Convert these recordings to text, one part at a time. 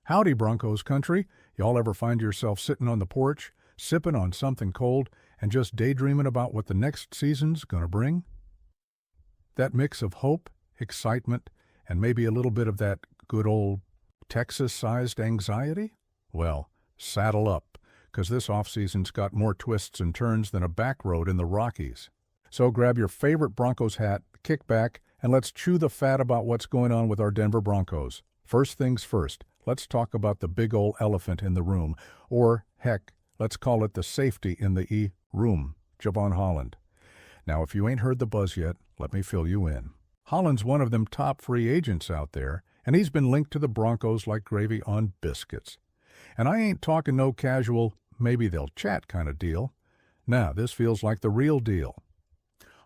Howdy, Broncos country. Y'all ever find yourself sitting on the porch, sipping on something cold, and just daydreaming about what the next season's gonna bring? That mix of hope, excitement, and maybe a little bit of that good old Texas-sized anxiety? Well, saddle up, 'cause this off-season's got more twists and turns than a back road in the Rockies. So grab your favorite Broncos hat, kick back, and let's chew the fat about what's going on with our Denver Broncos. First things first, let's talk about the big old elephant in the room, or, heck, let's call it the safety in the room, Javon Holland. Now, if you ain't heard the buzz yet, let me fill you in. Holland's one of them top free agents out there, and he's been linked to the Broncos like gravy on biscuits. And I ain't talking no casual, maybe they'll chat kind of deal. Nah, this feels like the real deal.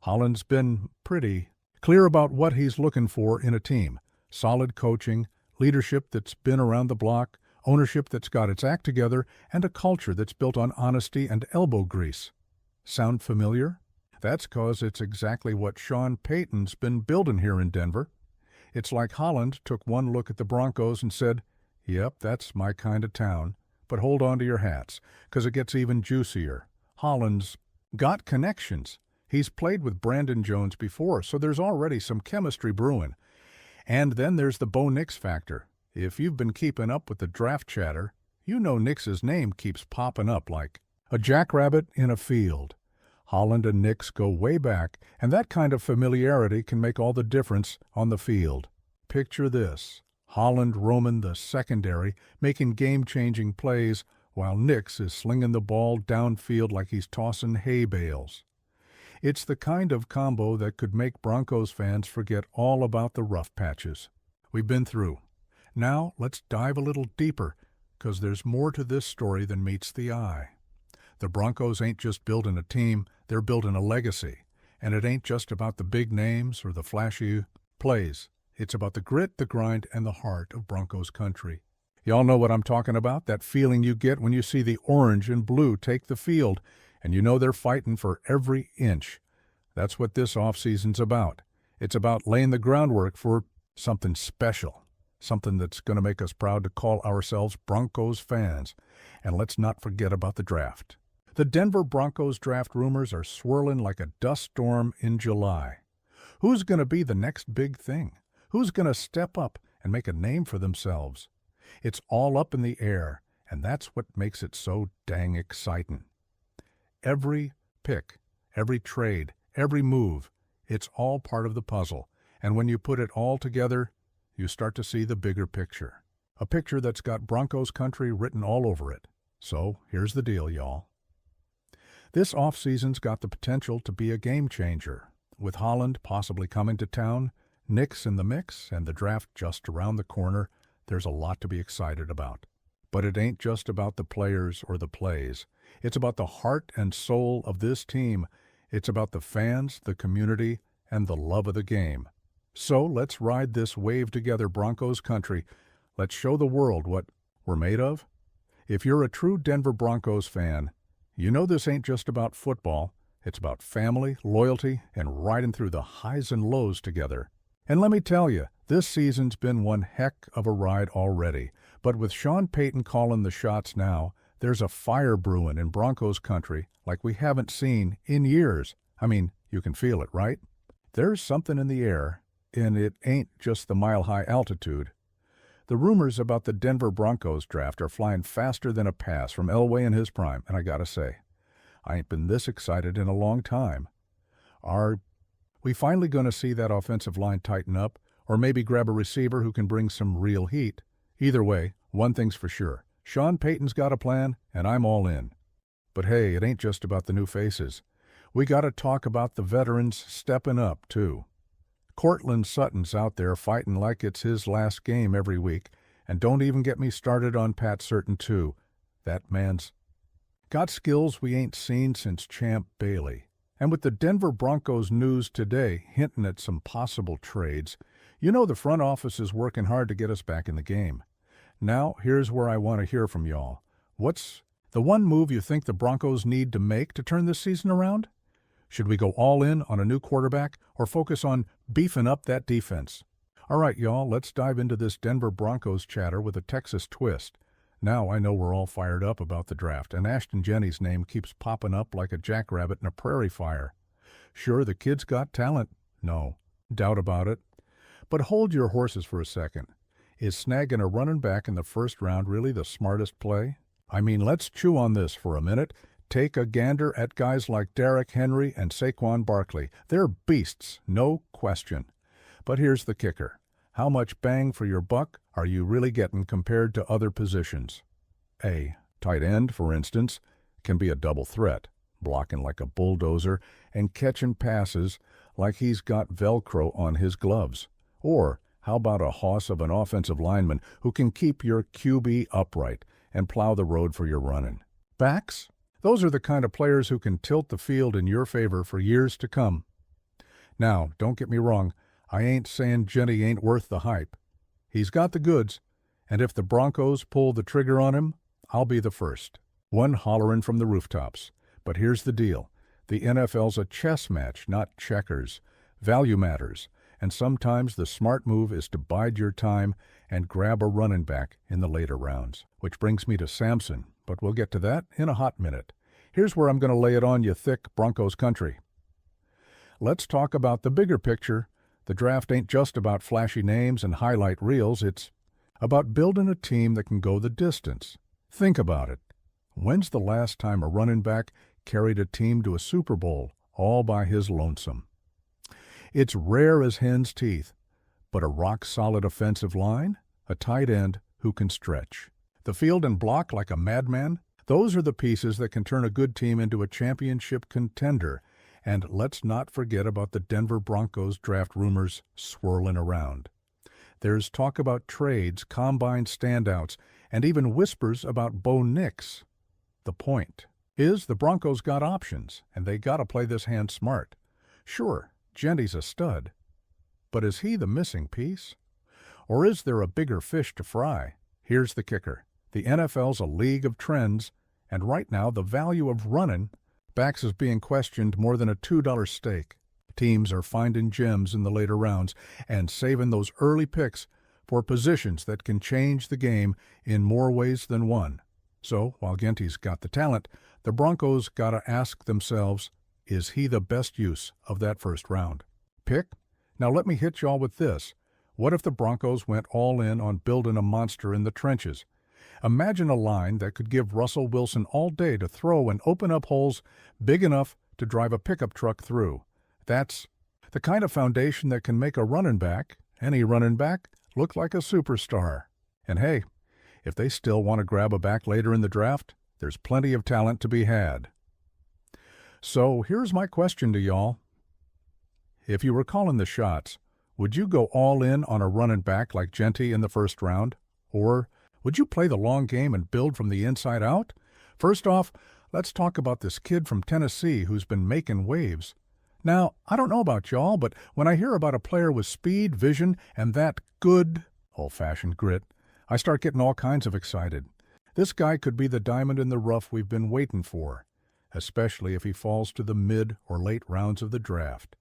Holland's been pretty clear about what he's looking for in a team. Solid coaching, leadership that's been around the block, ownership that's got its act together, and a culture that's built on honesty and elbow grease. Sound familiar? That's 'cause it's exactly what Sean Payton's been building here in Denver. It's like Holland took one look at the Broncos and said, "Yep, that's my kind of town, but hold on to your hats, 'cause it gets even juicier." Holland's got connections. He's played with Brandon Jones before, so there's already some chemistry brewing. And then there's the Bo Nix factor. If you've been keeping up with the draft chatter, you know Nix's name keeps popping up like a jackrabbit in a field. Holland and Nix go way back, and that kind of familiarity can make all the difference on the field. Picture this: Holland roaming the secondary, making game-changing plays, while Nix is slinging the ball downfield like he's tossing hay bales. It's the kind of combo that could make Broncos fans forget all about the rough patches we've been through. Now, let's dive a little deeper, 'cause there's more to this story than meets the eye. The Broncos ain't just building a team, they're building a legacy. And it ain't just about the big names or the flashy plays. It's about the grit, the grind, and the heart of Broncos country. Y'all know what I'm talking about, that feeling you get when you see the orange and blue take the field, and you know they're fighting for every inch. That's what this offseason's about. It's about laying the groundwork for something special, something that's going to make us proud to call ourselves Broncos fans. And let's not forget about the draft. The Denver Broncos draft rumors are swirling like a dust storm in July. Who's going to be the next big thing? Who's going to step up and make a name for themselves? It's all up in the air, and that's what makes it so dang exciting. Every pick, every trade, every move, it's all part of the puzzle. And when you put it all together, you start to see the bigger picture. A picture that's got Broncos country written all over it. So here's the deal, y'all. This offseason's got the potential to be a game changer. With Holland possibly coming to town, Nix in the mix, and the draft just around the corner, there's a lot to be excited about. But it ain't just about the players or the plays. It's about the heart and soul of this team. It's about the fans, the community, and the love of the game. So let's ride this wave together, Broncos country. Let's show the world what we're made of. If you're a true Denver Broncos fan, you know this ain't just about football. It's about family, loyalty, and riding through the highs and lows together. And let me tell you, this season's been one heck of a ride already. But with Sean Payton calling the shots now, there's a fire brewing in Broncos country like we haven't seen in years. I mean, you can feel it, right? There's something in the air, and it ain't just the mile-high altitude. The rumors about the Denver Broncos draft are flying faster than a pass from Elway in his prime, and I gotta say, I ain't been this excited in a long time. Are we finally going to see that offensive line tighten up, or maybe grab a receiver who can bring some real heat? Either way, one thing's for sure. Sean Payton's got a plan, and I'm all in. But hey, it ain't just about the new faces. We got to talk about the veterans stepping up, too. Cortland Sutton's out there fighting like it's his last game every week, and don't even get me started on Pat Certain, too. That man's got skills we ain't seen since Champ Bailey. And with the Denver Broncos news today hinting at some possible trades, you know the front office is working hard to get us back in the game. Now, here's where I want to hear from y'all. What's the one move you think the Broncos need to make to turn this season around? Should we go all in on a new quarterback or focus on beefing up that defense? All right, y'all, let's dive into this Denver Broncos chatter with a Texas twist. Now I know we're all fired up about the draft, and Ashton Jennings' name keeps popping up like a jackrabbit in a prairie fire. Sure, the kid's got talent. No, doubt about it. But hold your horses for a second. Is snagging a running back in the first round really the smartest play? I mean, let's chew on this for a minute. Take a gander at guys like Derrick Henry and Saquon Barkley. They're beasts, no question. But here's the kicker. How much bang for your buck are you really getting compared to other positions? A tight end, for instance, can be a double threat, blocking like a bulldozer and catching passes like he's got Velcro on his gloves. Or how about a hoss of an offensive lineman who can keep your QB upright and plow the road for your running? Backs? Those are the kind of players who can tilt the field in your favor for years to come. Now, don't get me wrong, I ain't saying Jenny ain't worth the hype. He's got the goods, and if the Broncos pull the trigger on him, I'll be the first. One hollering from the rooftops. But here's the deal. The NFL's a chess match, not checkers. Value matters, and sometimes the smart move is to bide your time and grab a running back in the later rounds. Which brings me to Samson, but we'll get to that in a hot minute. Here's where I'm going to lay it on you thick, Broncos country. Let's talk about the bigger picture. The draft ain't just about flashy names and highlight reels. It's about building a team that can go the distance. Think about it. When's the last time a running back carried a team to a Super Bowl all by his lonesome? It's rare as hen's teeth, but a rock-solid offensive line, a tight end who can stretch. The field and block like a madman, those are the pieces that can turn a good team into a championship contender. And let's not forget about the Denver Broncos draft rumors swirling around. There's talk about trades, combine standouts, and even whispers about Bo Nix. The point is the Broncos got options, and they got to play this hand smart. Sure, Genty's a stud, but is he the missing piece? Or is there a bigger fish to fry? Here's the kicker. The NFL's a league of trends, and right now the value of running backs is being questioned more than a $2 steak. Teams are finding gems in the later rounds and saving those early picks for positions that can change the game in more ways than one. So, while Genty's got the talent, the Broncos got to ask themselves, is he the best use of that first round pick? Now let me hit y'all with this. What if the Broncos went all in on building a monster in the trenches? Imagine a line that could give Russell Wilson all day to throw and open up holes big enough to drive a pickup truck through. That's the kind of foundation that can make a running back, any running back, look like a superstar. And hey, if they still want to grab a back later in the draft, there's plenty of talent to be had. So here's my question to y'all. If you were calling the shots, would you go all in on a running back like Genty in the first round? Or would you play the long game and build from the inside out? First off, let's talk about this kid from Tennessee who's been making waves. Now, I don't know about y'all, but when I hear about a player with speed, vision, and that good, old-fashioned grit, I start getting all kinds of excited. This guy could be the diamond in the rough we've been waiting for, especially if he falls to the mid or late rounds of the draft.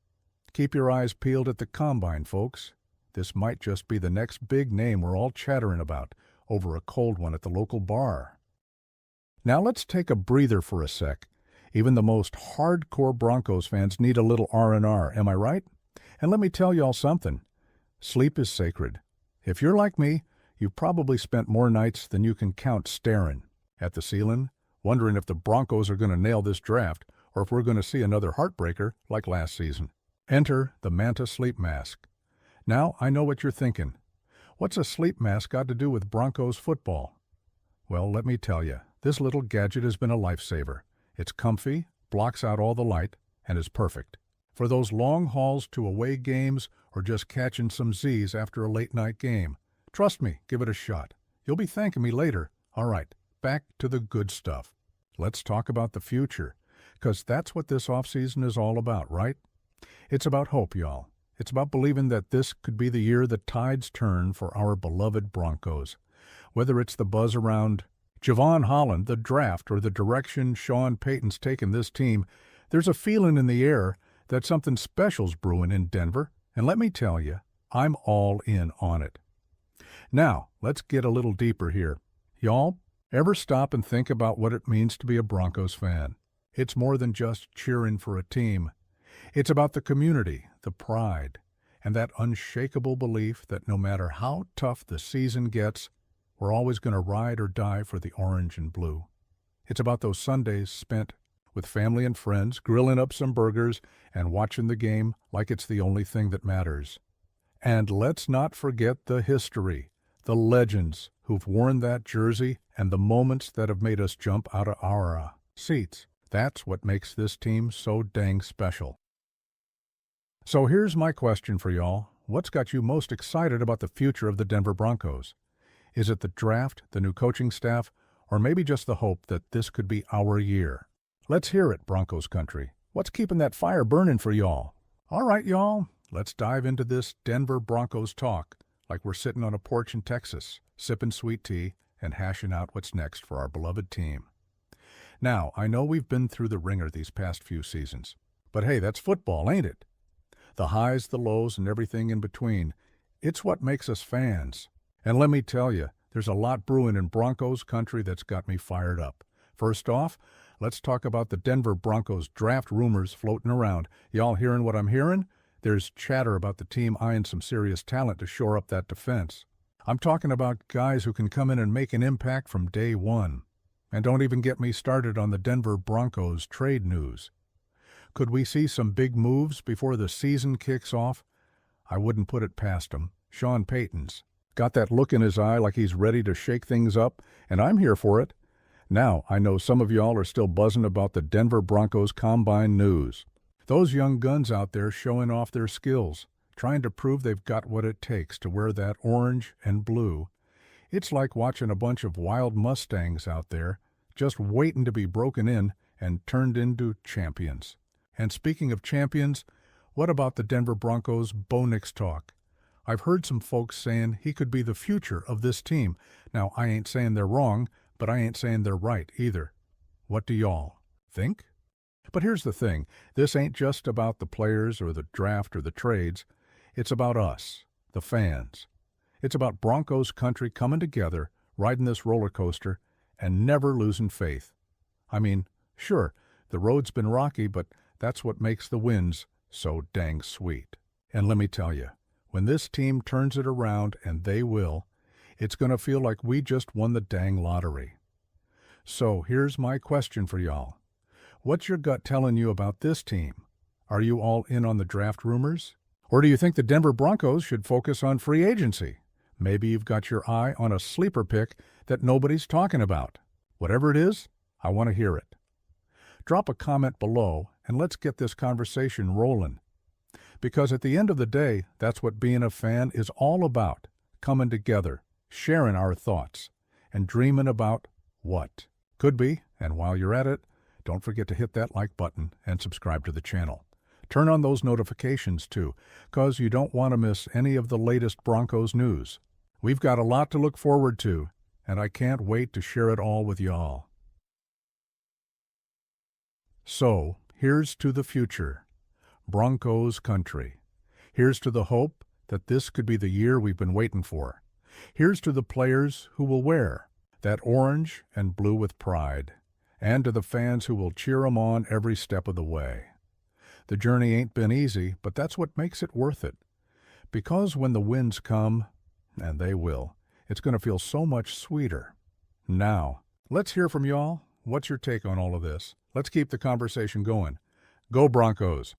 Keep your eyes peeled at the combine, folks. This might just be the next big name we're all chattering about over a cold one at the local bar. Now let's take a breather for a sec. Even the most hardcore Broncos fans need a little R&R, am I right? And let me tell y'all something. Sleep is sacred. If you're like me, you've probably spent more nights than you can count staring at the ceiling, wondering if the Broncos are going to nail this draft or if we're going to see another heartbreaker like last season. Enter the Manta sleep mask. Now I know what you're thinking. What's a sleep mask got to do with Broncos football? Well, let me tell you, this little gadget has been a lifesaver. It's comfy, blocks out all the light, and is perfect for those long hauls to away games or just catching some Z's after a late-night game. Trust me, give it a shot. You'll be thanking me later. All right, back to the good stuff. Let's talk about the future, because that's what this offseason is all about, right? It's about hope, y'all. It's about believing that this could be the year the tides turn for our beloved Broncos. Whether it's the buzz around Javon Holland, the draft, or the direction Sean Payton's taken this team, there's a feeling in the air that something special's brewing in Denver. And let me tell you, I'm all in on it. Now, let's get a little deeper here. Y'all, ever stop and think about what it means to be a Broncos fan? It's more than just cheering for a team. It's about the community, the pride, and that unshakable belief that no matter how tough the season gets, we're always going to ride or die for the orange and blue. It's about those Sundays spent with family and friends, grilling up some burgers and watching the game like it's the only thing that matters. And let's not forget the history, the legends who've worn that jersey and the moments that have made us jump out of our seats. That's what makes this team so dang special. So here's my question for y'all. What's got you most excited about the future of the Denver Broncos? Is it the draft, the new coaching staff, or maybe just the hope that this could be our year? Let's hear it, Broncos country. What's keeping that fire burning for y'all? All right, y'all, let's dive into this Denver Broncos talk like we're sitting on a porch in Texas, sipping sweet tea and hashing out what's next for our beloved team. Now, I know we've been through the ringer these past few seasons, but hey, that's football, ain't it? The highs, the lows, and everything in between. It's what makes us fans. And let me tell you, there's a lot brewing in Broncos country that's got me fired up. First off, let's talk about the Denver Broncos draft rumors floating around. Y'all hearing what I'm hearing? There's chatter about the team eyeing some serious talent to shore up that defense. I'm talking about guys who can come in and make an impact from day one. And don't even get me started on the Denver Broncos trade news. Could we see some big moves before the season kicks off? I wouldn't put it past him. Sean Payton's got that look in his eye like he's ready to shake things up, and I'm here for it. Now, I know some of y'all are still buzzing about the Denver Broncos Combine news. Those young guns out there showing off their skills, trying to prove they've got what it takes to wear that orange and blue. It's like watching a bunch of wild Mustangs out there just waiting to be broken in and turned into champions. And speaking of champions, what about the Denver Broncos' Bo Nix talk? I've heard some folks saying he could be the future of this team. Now, I ain't saying they're wrong, but I ain't saying they're right either. What do y'all think? But here's the thing. This ain't just about the players or the draft or the trades. It's about us, the fans. It's about Broncos country coming together, riding this roller coaster, and never losing faith. I mean, sure, the road's been rocky, but that's what makes the wins so dang sweet. And let me tell you, when this team turns it around, and they will, it's going to feel like we just won the dang lottery. So here's my question for y'all. What's your gut telling you about this team? Are you all in on the draft rumors? Or do you think the Denver Broncos should focus on free agency? Maybe you've got your eye on a sleeper pick that nobody's talking about. Whatever it is, I want to hear it. Drop a comment below and let's get this conversation rolling. Because at the end of the day, that's what being a fan is all about. Coming together, sharing our thoughts, and dreaming about what could be. And while you're at it, don't forget to hit that like button and subscribe to the channel. Turn on those notifications too, because you don't want to miss any of the latest Broncos news. We've got a lot to look forward to, and I can't wait to share it all with y'all. So, here's to the future. Broncos country. Here's to the hope that this could be the year we've been waiting for. Here's to the players who will wear that orange and blue with pride, and to the fans who will cheer 'em on every step of the way. The journey ain't been easy, but that's what makes it worth it. Because when the wins come, and they will, it's going to feel so much sweeter. Now, let's hear from y'all. What's your take on all of this? Let's keep the conversation going. Go Broncos!